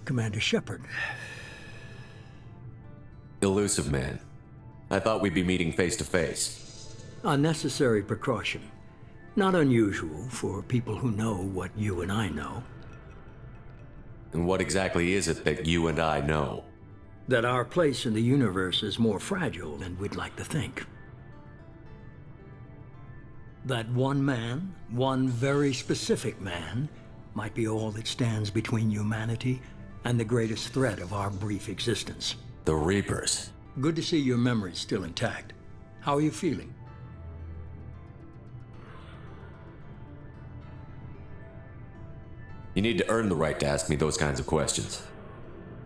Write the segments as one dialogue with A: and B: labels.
A: Commander Shepard.
B: Elusive man. I thought we'd be meeting face to face.
A: A necessary precaution. Not unusual for people who know what you and I know.
B: And what exactly is it that you and I know?
A: That our place in the universe is more fragile than we'd like to think. That one man, one very specific man, might be all that stands between humanity and the greatest threat of our brief existence.
B: The Reapers.
A: Good to see your memory's still intact. How are you feeling?
B: You need to earn the right to ask me those kinds of questions.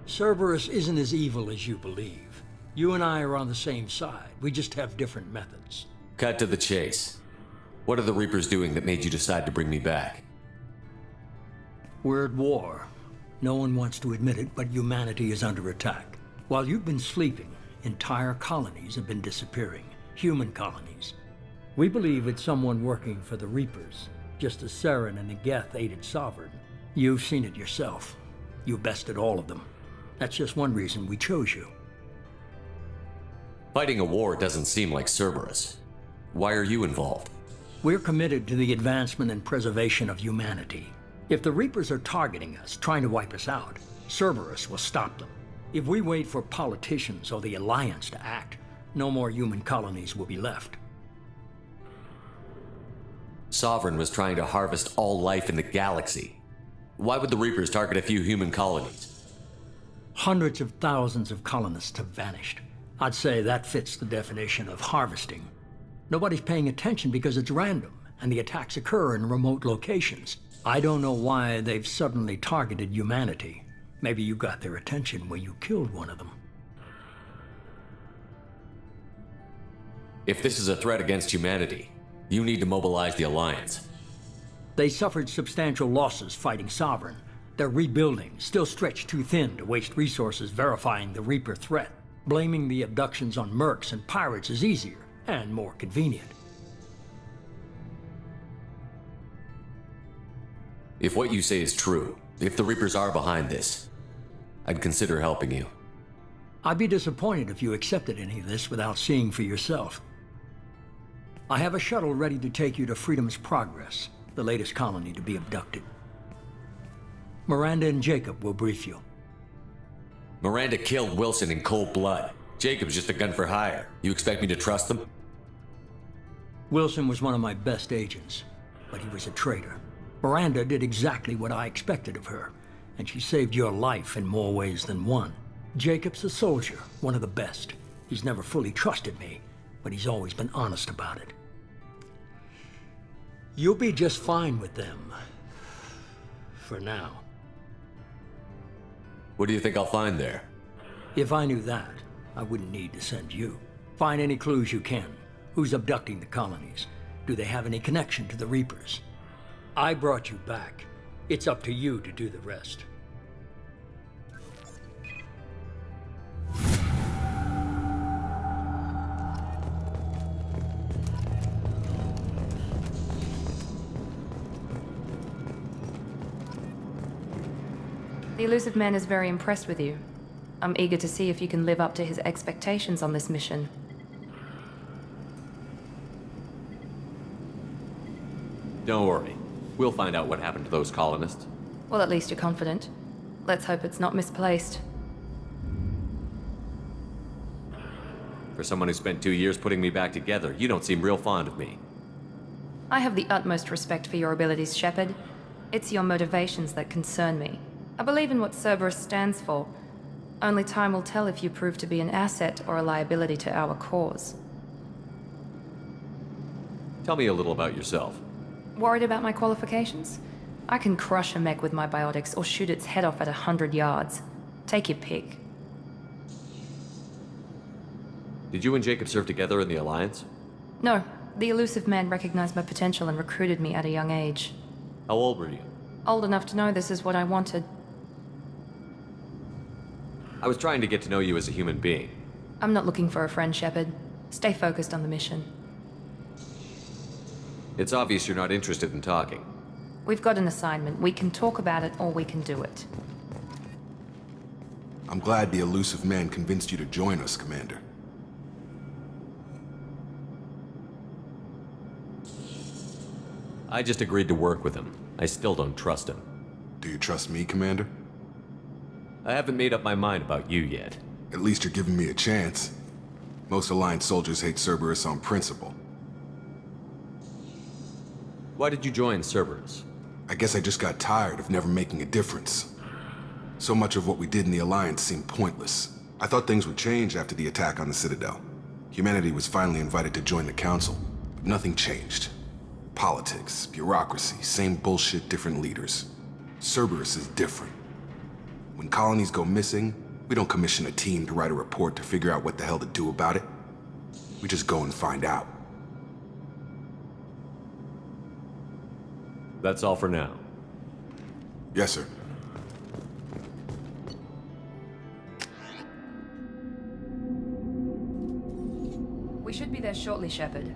A: Cerberus isn't as evil as you believe. You and I are on the same side. We just have different methods.
B: Cut to the chase. What are the Reapers doing that made you decide to bring me back?
A: We're at war. No one wants to admit it, but humanity is under attack. While you've been sleeping, entire colonies have been disappearing. Human colonies. We believe it's someone working for the Reapers, just as Saren and the Geth aided Sovereign. You've seen it yourself. You bested all of them. That's just one reason we chose you.
B: Fighting a war doesn't seem like Cerberus. Why are you involved?
A: We're committed to the advancement and preservation of humanity. If the Reapers are targeting us, trying to wipe us out, Cerberus will stop them. If we wait for politicians or the Alliance to act, no more human colonies will be left.
B: Sovereign was trying to harvest all life in the galaxy. Why would the Reapers target a few human colonies?
A: Hundreds of thousands of colonists have vanished. I'd say that fits the definition of harvesting. Nobody's paying attention because it's random, and the attacks occur in remote locations. I don't know why they've suddenly targeted humanity. Maybe you got their attention when you killed one of them.
B: If this is a threat against humanity, you need to mobilize the Alliance.
A: They suffered substantial losses fighting Sovereign. They're rebuilding, still stretched too thin to waste resources verifying the Reaper threat. Blaming the abductions on mercs and pirates is easier and more convenient.
B: If what you say is true, if the Reapers are behind this, I'd consider helping you.
A: I'd be disappointed if you accepted any of this without seeing for yourself. I have a shuttle ready to take you to Freedom's Progress, the latest colony to be abducted. Miranda and Jacob will brief you.
B: Miranda killed Wilson in cold blood. Jacob's just a gun for hire. You expect me to trust them?
A: Wilson was one of my best agents, but he was a traitor. Miranda did exactly what I expected of her, and she saved your life in more ways than one. Jacob's a soldier, one of the best. He's never fully trusted me, but he's always been honest about it. You'll be just fine with them. For now.
B: What do you think I'll find there?
A: If I knew that, I wouldn't need to send you. Find any clues you can. Who's abducting the colonies? Do they have any connection to the Reapers? I brought you back. It's up to you to do the rest.
C: The Elusive Man is very impressed with you. I'm eager to see if you can live up to his expectations on this mission.
B: Don't worry. We'll find out what happened to those colonists.
C: Well, at least you're confident. Let's hope it's not misplaced.
B: For someone who spent 2 years putting me back together, you don't seem real fond of me.
C: I have the utmost respect for your abilities, Shepard. It's your motivations that concern me. I believe in what Cerberus stands for. Only time will tell if you prove to be an asset or a liability to our cause.
B: Tell me a little about yourself.
C: Worried about my qualifications? I can crush a mech with my biotics or shoot its head off at 100 yards. Take your pick.
B: Did you and Jacob serve together in the Alliance?
C: No, the Elusive Man recognized my potential and recruited me at a young age.
B: How old were you?
C: Old enough to know this is what I wanted.
B: I was trying to get to know you as a human being.
C: I'm not looking for a friend, Shepard. Stay focused on the mission.
B: It's obvious you're not interested in talking.
C: We've got an assignment. We can talk about it or we can do it.
D: I'm glad the elusive man convinced you to join us, Commander.
B: I just agreed to work with him. I still don't trust him.
D: Do you trust me, Commander?
B: I haven't made up my mind about you yet.
D: At least you're giving me a chance. Most Alliance soldiers hate Cerberus on principle.
B: Why did you join Cerberus?
D: I guess I just got tired of never making a difference. So much of what we did in the Alliance seemed pointless. I thought things would change after the attack on the Citadel. Humanity was finally invited to join the Council, but nothing changed. Politics, bureaucracy, same bullshit, different leaders. Cerberus is different. When colonies go missing, we don't commission a team to write a report to figure out what the hell to do about it. We just go and find out.
B: That's all for now.
D: Yes, sir.
C: We should be there shortly, Shepard.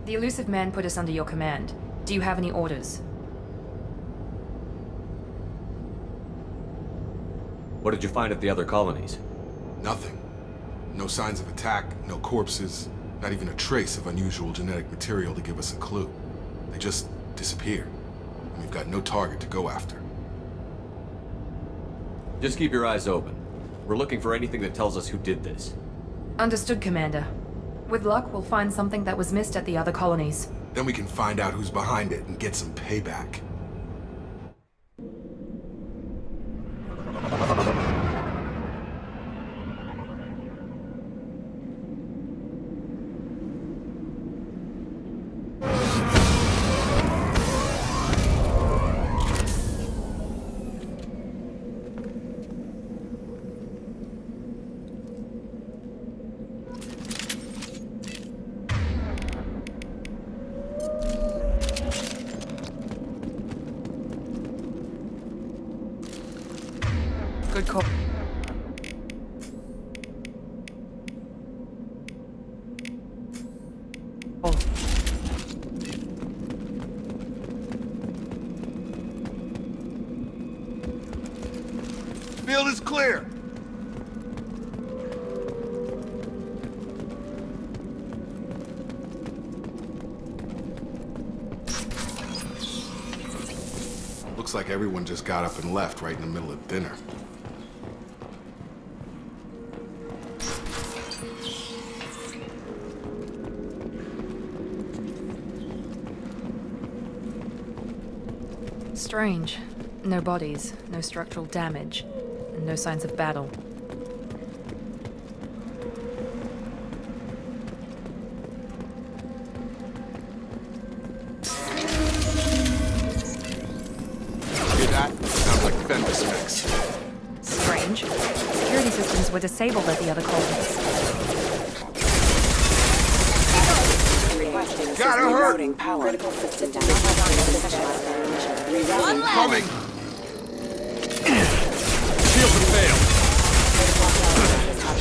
C: The elusive man put us under your command. Do you have any orders?
B: What did you find at the other colonies?
D: Nothing. No signs of attack, no corpses, not even a trace of unusual genetic material to give us a clue. They just disappear. And we've got no target to go after.
B: Just keep your eyes open. We're looking for anything that tells us who did this.
C: Understood, Commander. With luck, we'll find something that was missed at the other colonies.
D: Then we can find out who's behind it and get some payback.
C: Good call.
D: Field is clear! Looks like everyone just got up and left right in the middle of dinner.
C: Strange. No bodies, no structural damage, and no signs of battle.
D: Hear that? Sounds like fender specs.
C: Strange. Security systems were disabled at the other colonies.
D: Gotta hurt!
E: Power. Critical system down.
D: Coming!
B: Shields have failed!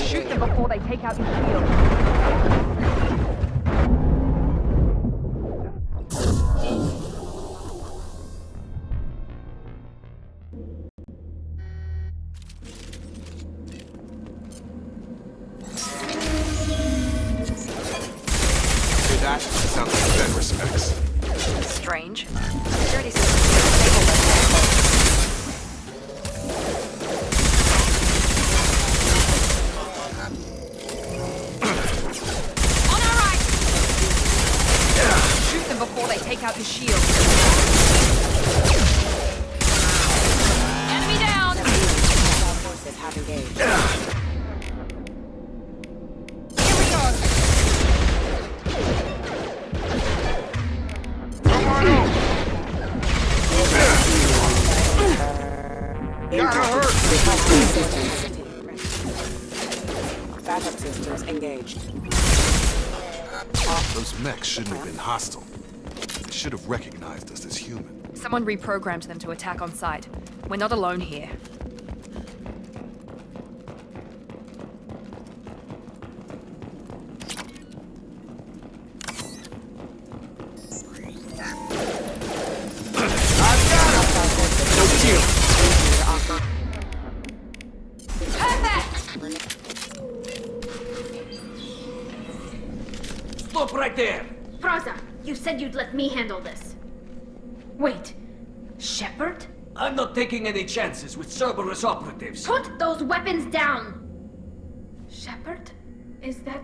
C: Shoot them before they take out your shield.
D: Hear that? Sounds like fender specs.
C: Strange. Security systems were disabled at the other colonies. On our right! Shoot them before they take out his shield. Enemy down!
E: Forces have engaged.
C: Here we go!
D: Gotta hurt!
E: Backup systems engaged.
D: Those mechs shouldn't have been hostile. They should have recognized us as human.
C: Someone reprogrammed them to attack on sight. We're not alone here. Perfect!
F: You said you'd let me handle this. Wait, Shepard?
G: I'm not taking any chances with Cerberus operatives.
F: Put those weapons down! Shepard? Is that...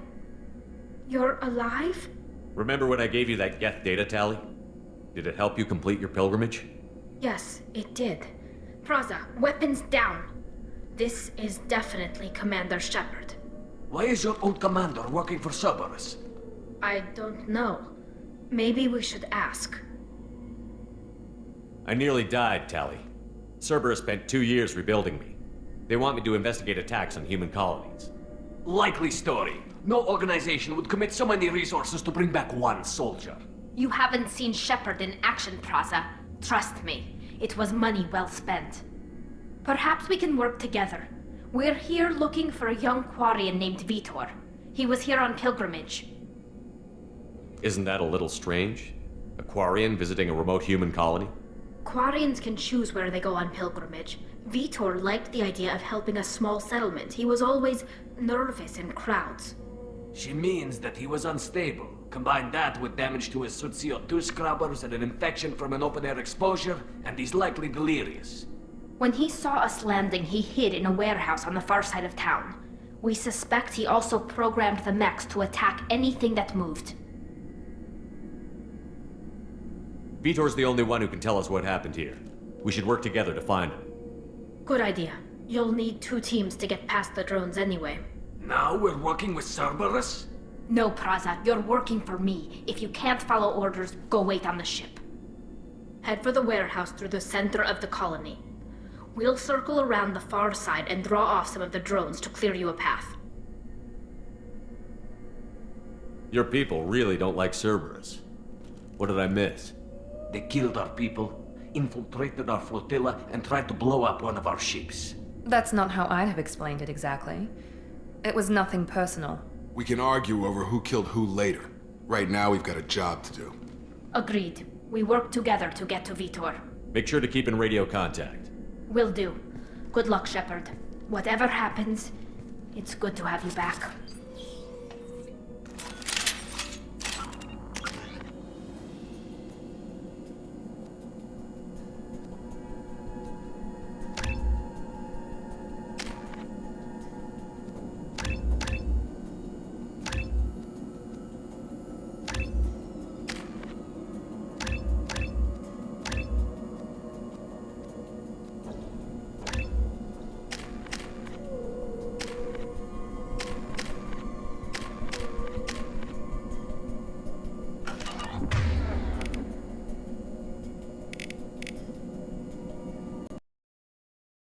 F: You're alive?
B: Remember when I gave you that Geth data tally? Did it help you complete your pilgrimage?
F: Yes, it did. Praza, weapons down. This is definitely Commander Shepard.
G: Why is your old commander working for Cerberus?
F: I don't know. Maybe we should ask.
B: I nearly died, Tally. Cerberus spent 2 years rebuilding me. They want me to investigate attacks on human colonies.
G: Likely story. No organization would commit so many resources to bring back one soldier.
F: You haven't seen Shepard in action, Praza. Trust me, it was money well spent. Perhaps we can work together. We're here looking for a young Quarian named Vitor. He was here on pilgrimage.
B: Isn't that a little strange? A Quarian visiting a remote human colony?
F: Quarians can choose where they go on pilgrimage. Vitor liked the idea of helping a small settlement. He was always nervous in crowds.
G: She means that he was unstable. Combine that with damage to his CO2 scrubbers and an infection from an open-air exposure, and he's likely delirious.
F: When he saw us landing, he hid in a warehouse on the far side of town. We suspect he also programmed the mechs to attack anything that moved.
B: Vitor's the only one who can tell us what happened here. We should work together to find him.
F: Good idea. You'll need 2 teams to get past the drones anyway.
G: Now we're working with Cerberus?
F: No, Praza, you're working for me. If you can't follow orders, go wait on the ship. Head for the warehouse through the center of the colony. We'll circle around the far side and draw off some of the drones to clear you a path.
B: Your people really don't like Cerberus. What did I miss?
G: They killed our people, infiltrated our flotilla, and tried to blow up one of our ships.
C: That's not how I'd have explained it exactly. It was nothing personal.
D: We can argue over who killed who later. Right now, we've got a job to do.
F: Agreed. We work together to get to Vitor.
B: Make sure to keep in radio contact.
F: Will do. Good luck, Shepard. Whatever happens, it's good to have you back.